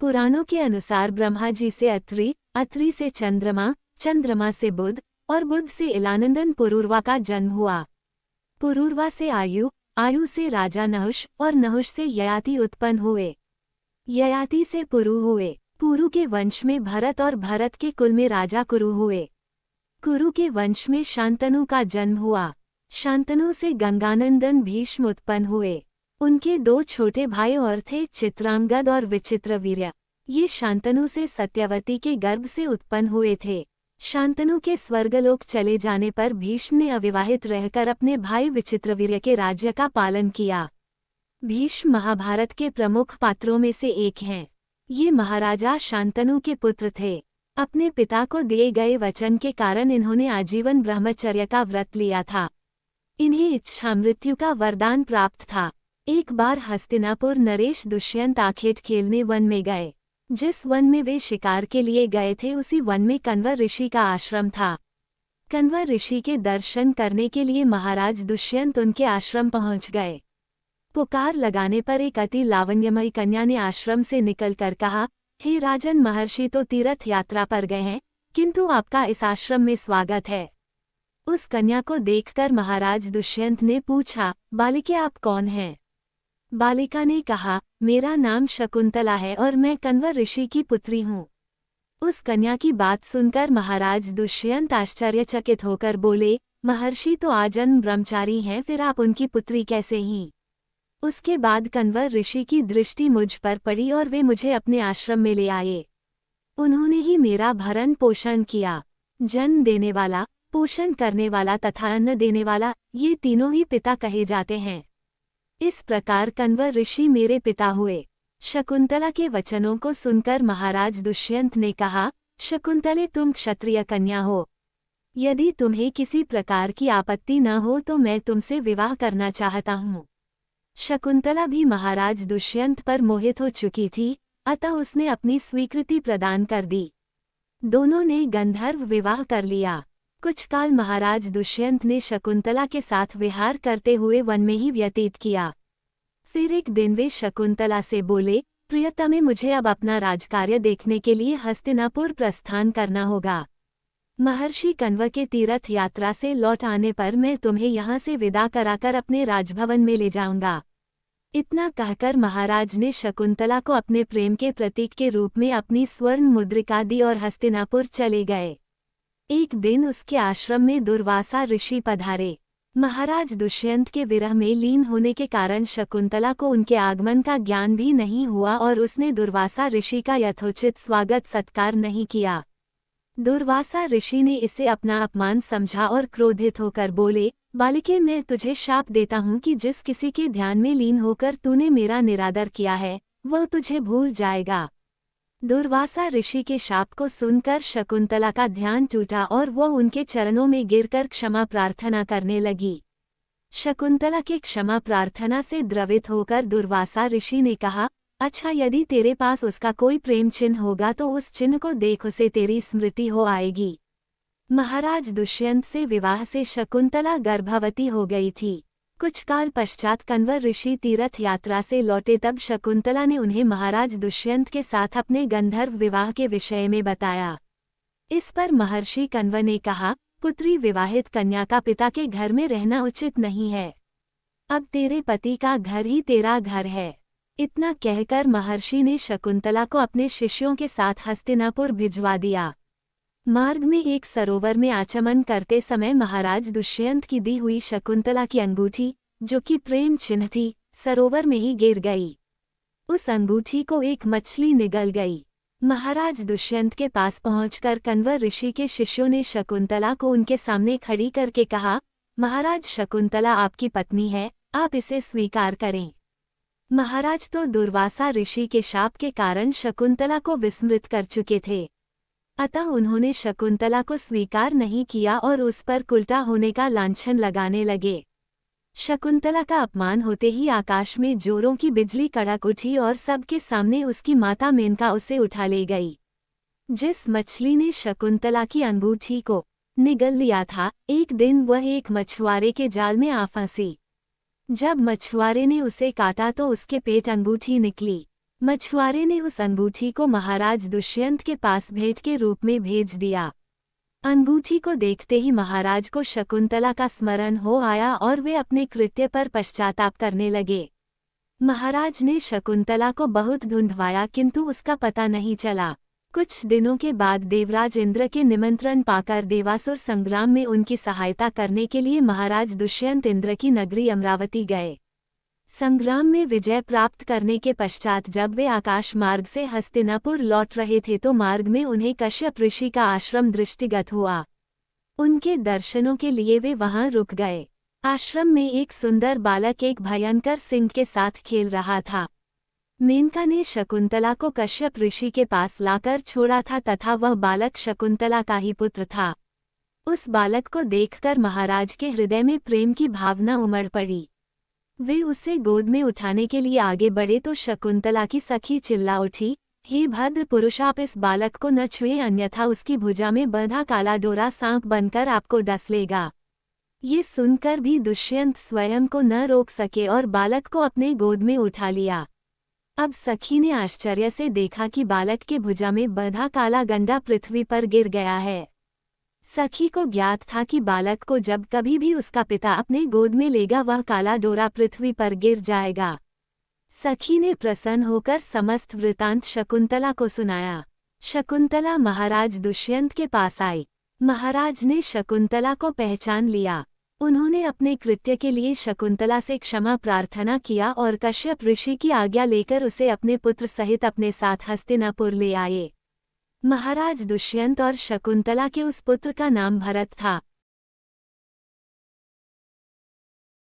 पुराणों के अनुसार ब्रह्मा जी से अत्रि, अत्रि से चंद्रमा, चंद्रमा से बुध और बुध से इलानंदन पुरूरवा का जन्म हुआ। पुरूरवा से आयु, आयु से राजा नहुष और नहुष से ययाति उत्पन्न हुए। ययाति से पुरु हुए। पुरु के वंश में भरत और भरत के कुल में राजा कुरु हुए। कुरु के वंश में शांतनु का जन्म हुआ। शांतनु से गंगानंदन भीष्म उत्पन्न हुए। उनके दो छोटे भाई और थे चित्रांगद और विचित्रवीर्य। ये शांतनु से सत्यवती के गर्भ से उत्पन्न हुए थे। शांतनु के स्वर्गलोक चले जाने पर भीष्म ने अविवाहित रहकर अपने भाई विचित्रवीर्य के राज्य का पालन किया। भीष्म महाभारत के प्रमुख पात्रों में से एक हैं। ये महाराजा शांतनु के पुत्र थे। अपने पिता को दिए गए वचन के कारण इन्होंने आजीवन ब्रह्मचर्य का व्रत लिया था। इन्हें इच्छा मृत्यु का वरदान प्राप्त था। एक बार हस्तिनापुर नरेश दुष्यंत आखेट खेलने वन में गए। जिस वन में वे शिकार के लिए गए थे उसी वन में कण्वर ऋषि का आश्रम था। कण्वर ऋषि के दर्शन करने के लिए महाराज दुष्यंत उनके आश्रम पहुंच गए। पुकार लगाने पर एक अति लावण्यमयी कन्या ने आश्रम से निकलकर कहा, हे राजन, महर्षि तो तीर्थ यात्रा पर गए हैं, किंतु आपका इस आश्रम में स्वागत है। उस कन्या को देखकर महाराज दुष्यंत ने पूछा, बालिके आप कौन हैं? बालिका ने कहा, मेरा नाम शकुंतला है और मैं कण्वर ऋषि की पुत्री हूँ। उस कन्या की बात सुनकर महाराज दुष्यंत आश्चर्यचकित होकर बोले, महर्षि तो आजन्म ब्रह्मचारी हैं, फिर आप उनकी पुत्री कैसे ही? उसके बाद कण्वर ऋषि की दृष्टि मुझ पर पड़ी और वे मुझे अपने आश्रम में ले आए। उन्होंने ही मेरा भरण पोषण किया। जन्म देने वाला, पोषण करने वाला तथा अन्न देने वाला, ये तीनों ही पिता कहे जाते हैं। इस प्रकार कण्वर ऋषि मेरे पिता हुए। शकुंतला के वचनों को सुनकर महाराज दुष्यंत ने कहा, शकुंतले, तुम क्षत्रिय कन्या हो। यदि तुम्हें किसी प्रकार की आपत्ति न हो तो मैं तुमसे विवाह करना चाहता हूँ। शकुंतला भी महाराज दुष्यंत पर मोहित हो चुकी थी, अतः उसने अपनी स्वीकृति प्रदान कर दी। दोनों ने गंधर्व विवाह कर लिया। कुछ काल महाराज दुष्यंत ने शकुंतला के साथ विहार करते हुए वन में ही व्यतीत किया। फिर एक दिन वे शकुंतला से बोले, प्रियतमे, मुझे अब अपना राजकार्य देखने के लिए हस्तिनापुर प्रस्थान करना होगा। महर्षि कण्व के तीर्थ यात्रा से लौट आने पर मैं तुम्हें यहाँ से विदा कराकर अपने राजभवन में ले जाऊंगा। इतना कहकर महाराज ने शकुंतला को अपने प्रेम के प्रतीक के रूप में अपनी स्वर्ण मुद्रिका दी और हस्तिनापुर चले गए। एक दिन उसके आश्रम में दुर्वासा ऋषि पधारे। महाराज दुष्यंत के विरह में लीन होने के कारण शकुंतला को उनके आगमन का ज्ञान भी नहीं हुआ और उसने दुर्वासा ऋषि का यथोचित स्वागत सत्कार नहीं किया। दुर्वासा ऋषि ने इसे अपना अपमान समझा और क्रोधित होकर बोले, बालिके, मैं तुझे शाप देता हूँ कि जिस किसी के ध्यान में लीन होकर तूने मेरा निरादर किया है वह तुझे भूल जाएगा। दुर्वासा ऋषि के शाप को सुनकर शकुंतला का ध्यान टूटा और वह उनके चरणों में गिरकर क्षमा प्रार्थना करने लगी। शकुंतला की क्षमा प्रार्थना से द्रवित होकर दुर्वासा ऋषि ने कहा, अच्छा, यदि तेरे पास उसका कोई प्रेम चिन्ह होगा तो उस चिन्ह को देख, उसे तेरी स्मृति हो आएगी। महाराज दुष्यंत से विवाह से शकुंतला गर्भवती हो गई थी। कुछ काल पश्चात कण्वर ऋषि तीर्थ यात्रा से लौटे तब शकुंतला ने उन्हें महाराज दुष्यंत के साथ अपने गंधर्व विवाह के विषय में बताया। इस पर महर्षि कण्व ने कहा, पुत्री, विवाहित कन्या का पिता के घर में रहना उचित नहीं है। अब तेरे पति का घर ही तेरा घर है। इतना कहकर महर्षि ने शकुंतला को अपने शिष्यों के साथ हस्तिनापुर भिजवा दिया। मार्ग में एक सरोवर में आचमन करते समय महाराज दुष्यंत की दी हुई शकुंतला की अंगूठी, जो कि प्रेम चिन्ह थी, सरोवर में ही गिर गई। उस अंगूठी को एक मछली निगल गई। महाराज दुष्यंत के पास पहुंचकर कण्वर ऋषि के शिष्यों ने शकुंतला को उनके सामने खड़ी करके कहा, महाराज, शकुंतला आपकी पत्नी है, आप इसे स्वीकार करें। महाराज तो दुर्वासा ऋषि के शाप के कारण शकुंतला को विस्मृत कर चुके थे, अतः उन्होंने शकुंतला को स्वीकार नहीं किया और उस पर उल्टा होने का लांछन लगाने लगे। शकुंतला का अपमान होते ही आकाश में जोरों की बिजली कड़क उठी और सबके सामने उसकी माता मेनका उसे उठा ले गई। जिस मछली ने शकुंतला की अंगूठी को निगल लिया था, एक दिन वह एक मछुआरे के जाल में आ फंसी। जब मछुआरे ने उसे काटा तो उसके पेट अंगूठी निकली। मछुआरे ने उस अंगूठी को महाराज दुष्यंत के पास भेंट के रूप में भेज दिया। अंगूठी को देखते ही महाराज को शकुंतला का स्मरण हो आया और वे अपने कृत्य पर पश्चाताप करने लगे। महाराज ने शकुंतला को बहुत ढूंढवाया किंतु उसका पता नहीं चला। कुछ दिनों के बाद देवराज इंद्र के निमंत्रण पाकर देवासुर संग्राम में उनकी सहायता करने के लिए महाराज दुष्यंत इंद्र की नगरी अमरावती गए। संग्राम में विजय प्राप्त करने के पश्चात जब वे आकाश मार्ग से हस्तिनापुर लौट रहे थे तो मार्ग में उन्हें कश्यप ऋषि का आश्रम दृष्टिगत हुआ। उनके दर्शनों के लिए वे वहां रुक गए। आश्रम में एक सुंदर बालक एक भयंकर सिंह के साथ खेल रहा था। मेनका ने शकुंतला को कश्यप ऋषि के पास लाकर छोड़ा था तथा वह बालक शकुंतला का ही पुत्र था। उस बालक को देखकर महाराज के हृदय में प्रेम की भावना उमड़ पड़ी। वे उसे गोद में उठाने के लिए आगे बढ़े तो शकुंतला की सखी चिल्ला उठी, हे भद्र पुरुष, आप इस बालक को न छुए अन्यथा उसकी भुजा में बंधा काला डोरा सांप बनकर आपको डस लेगा। ये सुनकर भी दुष्यंत स्वयं को न रोक सके और बालक को अपने गोद में उठा लिया। अब सखी ने आश्चर्य से देखा कि बालक के भुजा में बंधा काला गंडा पृथ्वी पर गिर गया है। सखी को ज्ञात था कि बालक को जब कभी भी उसका पिता अपने गोद में लेगा वह काला डोरा पृथ्वी पर गिर जाएगा। सखी ने प्रसन्न होकर समस्त वृतांत शकुंतला को सुनाया। शकुंतला महाराज दुष्यंत के पास आई। महाराज ने शकुंतला को पहचान लिया। उन्होंने अपने कृत्य के लिए शकुंतला से क्षमा प्रार्थना किया और कश्यप ऋषि की आज्ञा लेकर उसे अपने पुत्र सहित अपने साथ हस्तिनापुर ले आए। महाराज दुष्यंत और शकुंतला के उस पुत्र का नाम भरत था।